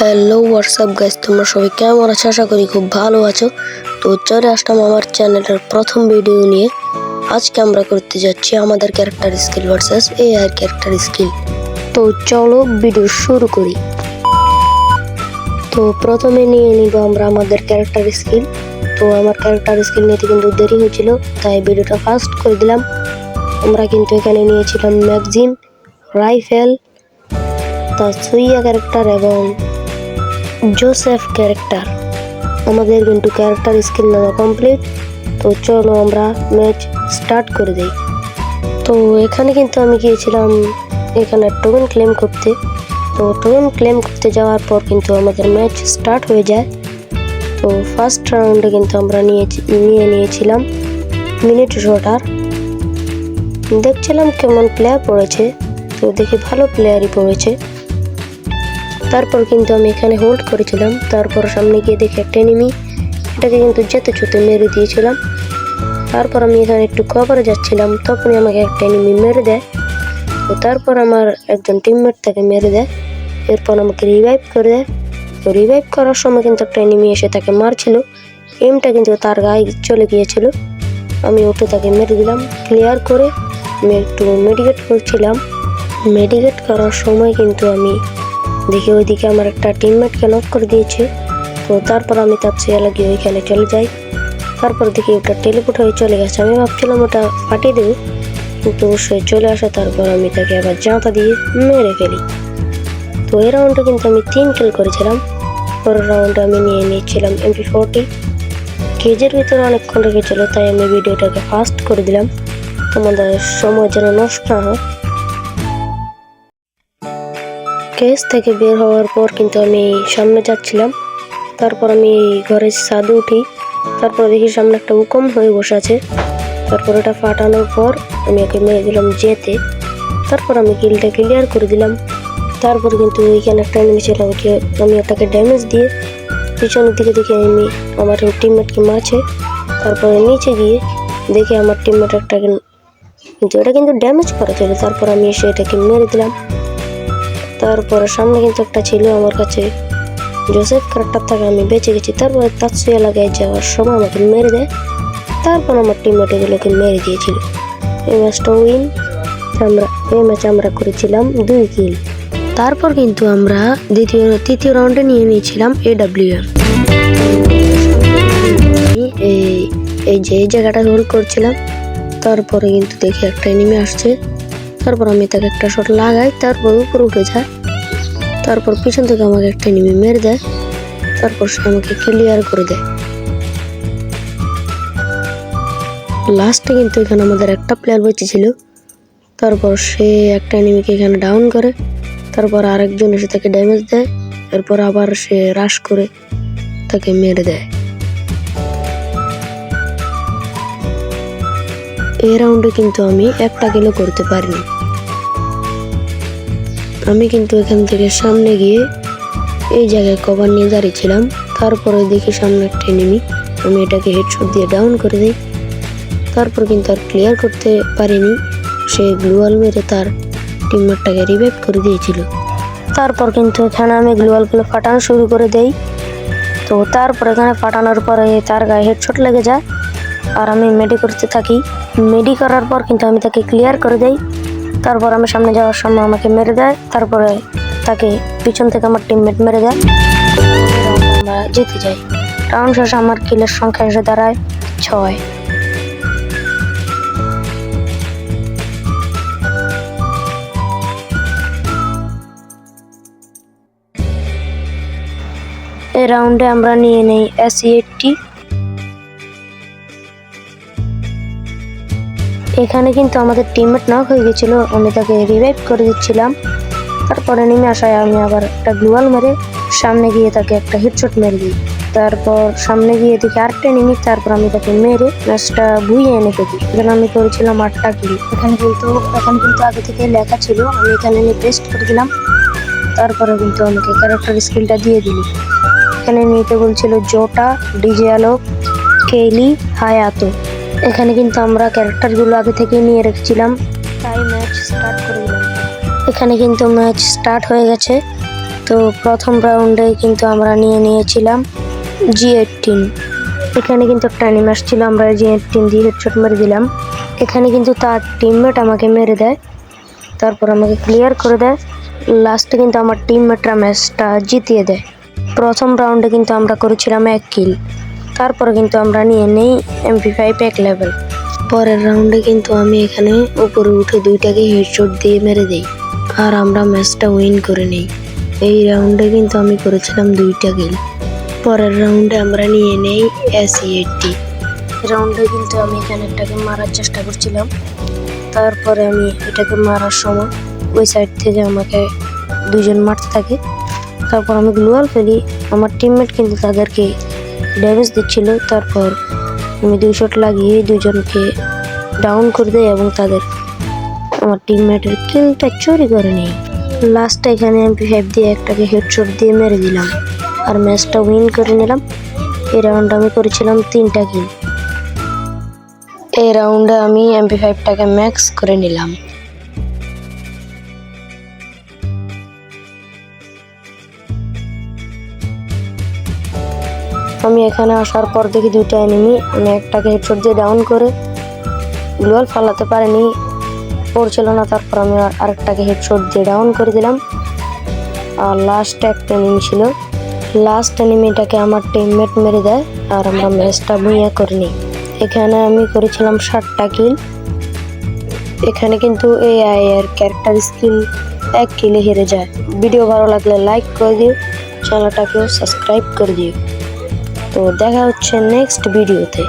Hello WhatsApp guys, তোমরা সবাই কেমন আছো? আশা করি খুব ভালো আছো। তো চলে আসলাম আমার চ্যানেলের প্রথম ভিডিও নিয়ে। আজকে আমরা করতে যাচ্ছি আমাদের character skill versus AI character skill. তো চলো ভিডিও শুরু করি। তো প্রথমে নিয়ে নিব আমরা আমাদের ক্যারেক্টার স্কিল। তো আমার ক্যারেক্টার স্কিল নিতে কিন্তু দেরি হয়েছিল, তাই ভিডিওটা ফাস্ট করে দিলাম। আমরা কিন্তু এখানে নিয়েছিলাম ম্যাগজিন, রাইফেল, তাসুইয়া ক্যারেক্টার এবং জোসেফ ক্যারেক্টার। আমাদের কিন্তু ক্যারেক্টার স্কিল নেওয়া কমপ্লিট। তো চলো আমরা ম্যাচ স্টার্ট করে দেই। তো এখানে কিন্তু আমি গিয়েছিলাম এখানে টোকেন ক্লেম করতে। তো টোকেন ক্লেম করতে যাওয়ার পর কিন্তু আমাদের ম্যাচ স্টার্ট হয়ে যায়। তো ফার্স্ট রাউন্ডে কিন্তু আমরা নিয়েছিলাম মিনিট শটার। দেখছিলাম কেমন প্লেয়ার পড়েছে, তো দেখি ভালো প্লেয়ারই পড়েছে। তারপর কিন্তু আমি এখানে হোল্ড করেছিলাম। তারপর সামনে গিয়ে দেখি একটা এনিমি, এটাকে কিন্তু যেতে ছুতে মেরে দিয়েছিলাম। তারপর আমি এখানে একটু কভারে যাচ্ছিলাম, তখনই আমাকে একটা এনিমি মেরে দেয়। তো তারপর আমার একজন টিমমেট তাকে মেরে দেয়। এরপর আমাকে রিভাইভ করে দেয়। তো রিভাইভ করার সময় কিন্তু একটা এনিমি এসে তাকে মারছিল, এমটা কিন্তু তার গায়ে চলে গিয়েছিল। আমি ওটা তাকে মেরে দিলাম। ক্লিয়ার করে আমি একটু মেডিকেট করছিলাম। মেডিকেট করার সময় কিন্তু আমি দেখি ওইদিকে আমার একটা টিমমেটকে নক করে দিয়েছে। তো তারপর আমি তার চেয়ে লাগিয়ে ওইখানে চলে যাই। তারপর দেখি ওটা টেলিপোর্ট হয়ে চলে গেছে। আমি ভাবছিলাম ওটা ফাটিয়ে দেবো, কিন্তু সে চলে আসে। তারপর আমি তাকে আবার জাঁতা দিয়ে মেরে ফেলি। তো এই রাউন্ডে কিন্তু আমি 3 কিল করেছিলাম। পরের রাউন্ডে আমি নিয়েছিলাম MP40। কেজের ভিতরে অনেকক্ষণ রেখেছিল, তাই আমি ভিডিওটাকে ফাস্ট করে দিলাম, তোমাদের সময় যেন নষ্ট না হয়। কেস থেকে বের হওয়ার পর কিন্তু আমি সামনে যাচ্ছিলাম। তারপর আমি ঘরের ছাদে উঠি। তারপর দেখি সামনে একটা হুকম হয়ে বসে আছে। তারপর এটা ফাটানোর পর আমি ওকে মেরে দিলাম যেতে। তারপর আমি কিলটা ক্লিয়ার করে দিলাম। তারপর কিন্তু ওইখানে একটা এনিমি ছিল, আমি ওটাকে ড্যামেজ দিয়ে পিছনের দিকে দেখে আমি আমার টিমমেটকে মারছে। তারপরে নিচে গিয়ে দেখে আমার টিমমেট একটাকে, কিন্তু এটা কিন্তু ড্যামেজ করা ছিল। তারপর আমি এসে এটাকে মেরে দিলাম। তারপরে সামনে কিন্তু একটা ছিল আমার কাছে, জোসেফ ক্যারেক্টার থেকে আমি বেঁচে গেছি। তারপরে তাসুইয়া লাগাই যাওয়ার সময় আমাকে মেরে দেয়। তারপর আমার টিমমেট এগুলোকে মেরে দিয়েছিল। এই ম্যাচটা উইন। এই ম্যাচে আমরা করেছিলাম 2 কিল। তারপর কিন্তু আমরা তৃতীয় রাউন্ডে নিয়েছিলাম AWM। এই জায়গাটা হোল্ড করছিলাম। তারপরে কিন্তু দেখি একটা এনিমি আসছে। তারপর আমি তাকে একটা শট লাগাই, তারপর উপরে উঠে যায়। তারপর পিছন থেকে আমাকে একটা এনিমি মেরে দেয়। তারপর সে আমাকে ক্লিয়ার করে দেয়। লাস্টে কিন্তু এখানে আমাদের একটা প্লেয়ার বেঁচে ছিল। তারপর সে একটা এনিমিকে এখানে ডাউন করে, তারপর আরেকজন এসে তাকে ড্যামেজ দেয়। এরপর আবার সে রাশ করে তাকে মেরে দেয়। এই রাউন্ডে কিন্তু আমি একটা কিলও করতে পারিনি। আমি কিন্তু এখান থেকে সামনে গিয়ে এই জায়গায় কভার নিয়ে দাঁড়িয়েছিলাম। তারপরে দেখি সামনে একটা এনিমি, আমি এটাকে হেডশট দিয়ে ডাউন করে দিই। তারপর কিন্তু আর ক্লিয়ার করতে পারিনি, সে গ্লুয়াল মেরে তার টিমমেটটাকে রিভাইভ করে দিয়েছিল। তারপর কিন্তু এখানে আমি গ্লুয়ালগুলো ফাটানো শুরু করে দেই। তো তারপর এখানে ফাটানোর পরে তার গায়ে হেডশট লেগে যায়, আর আমি মেডি করতে থাকি। মেডি করার পর কিন্তু আমি তাকে ক্লিয়ার করে দেই। তারপর আমি সামনে যাওয়ার সময় আমাকে মেরে দেয়। তারপরে তাকে পিছন থেকে আমার টিমমেট মেরে দেয়। আমরা জিতে যাই। রাউন্ড শেষে আমার কিলের সংখ্যা এসে দাঁড়ায় 6। এই রাউন্ডে আমরা নিয়ে নেই SE80। এখানে কিন্তু আমাদের টিমমেট নক হয়ে গেছিল, আমি তাকে রিভাইভ করে দিচ্ছিলাম। তারপরে নেমে আসায় আমি আবার একটা গ্লুয়াল মেরে সামনে গিয়ে তাকে একটা হেডশট মেরে দিই। তারপর সামনে গিয়ে দেখি আরেকটা এনিমি, তারপর আমি তাকে মেরে ম্যাচটা বুইয়ে এনে ফেলি। এখানে আমি করেছিলাম 8টা কিল। এখানে কিন্তু আগে থেকে লেখা ছিল, আমি এখানে পেস্ট করে দিলাম। তারপরে কিন্তু আমাকে ক্যারেক্টার স্কিলটা দিয়ে দিল। এখানে নিতে বলছিল জোটা, ডিজে আলোক, কেলি, হায়াতো। এখানে কিন্তু আমরা ক্যারেক্টারগুলো আগে থেকে নিয়ে রেখেছিলাম, তাই ম্যাচ স্টার্ট করে দিলাম। এখানে কিন্তু ম্যাচ স্টার্ট হয়ে গেছে। তো প্রথম রাউন্ডে কিন্তু আমরা নিয়েছিলাম G18। এখানে কিন্তু একটা অ্যানিমাস ছিল, আমরা G18 দিয়ে হেডশট মেরে দিলাম। এখানে কিন্তু তার টিমমেট আমাকে মেরে দেয়, তারপর আমাকে ক্লিয়ার করে দেয়। লাস্টে কিন্তু আমার টিমমেটরা ম্যাচটা জিতিয়ে দেয়। প্রথম রাউন্ডে কিন্তু আমরা করেছিলাম 1 কিল, তারপরে কিন্তু আমরা নিয়ে নেই MP5 1 লেভেল। পরের রাউন্ডে কিন্তু আমি এখানে উপরে উঠে 2টাকে হেডশট দিয়ে মেরে দেই, আর আমরা ম্যাচটা উইন করে নেই। এই রাউন্ডে কিন্তু আমি করেছিলাম 2টা কিল। পরের রাউন্ডে আমরা নিয়ে নেই SE80। রাউন্ডে কিন্তু আমি এখানে একটাকে মারার চেষ্টা করছিলাম, তারপরে আমি এটাকে মারার সময় ওই সাইড থেকে আমাকে 2জন মারতে থাকে। তারপর আমি গ্লুয়াল ফেলি, আমার টিমমেট কিন্তু তাদেরকে ড্যামেজ দিচ্ছিল। তারপর আমি 2 শট লাগিয়ে 2জনকে ডাউন করে দেই এবং আমার টিমমেটের কিলটা চুরি করে নেই। লাস্টে এখানে MP5 দিয়ে একটাকে হেডশট দিয়ে মেরে দিলাম, আর ম্যাচটা উইন করে নিলাম। এই রাউন্ডে আমি করেছিলাম 3টা কিল। এই রাউন্ডে আমি MP5টাকে ম্যাক্স করে নিলাম। আমি এখানে আসার পর দেখি 2টা এনিমি, আমি একটাকে হেডশট দিয়ে ডাউন করে গ্লোয়াল ফালাতে পারিনি, পড়ছিল না। তারপর আমি আরেকটাকে হেডশট দিয়ে ডাউন করে দিলাম। আর লাস্ট একটা এনিমি ছিল, লাস্ট এনিমিটাকে আমার টিমমেট মেরে দেয়, আর আমরা ম্যাচটা ভুইয়া করে নিই। এখানে আমি করেছিলাম 7টা কিল। এখানে কিন্তু AI এর ক্যারেক্টার স্কিল 1 কিলে হেরে যায়। ভিডিও ভালো লাগলে লাইক করে দিও, চ্যানেলটাকেও সাবস্ক্রাইব করে দিও। তো দেখা হচ্ছে নেক্সট ভিডিওতে।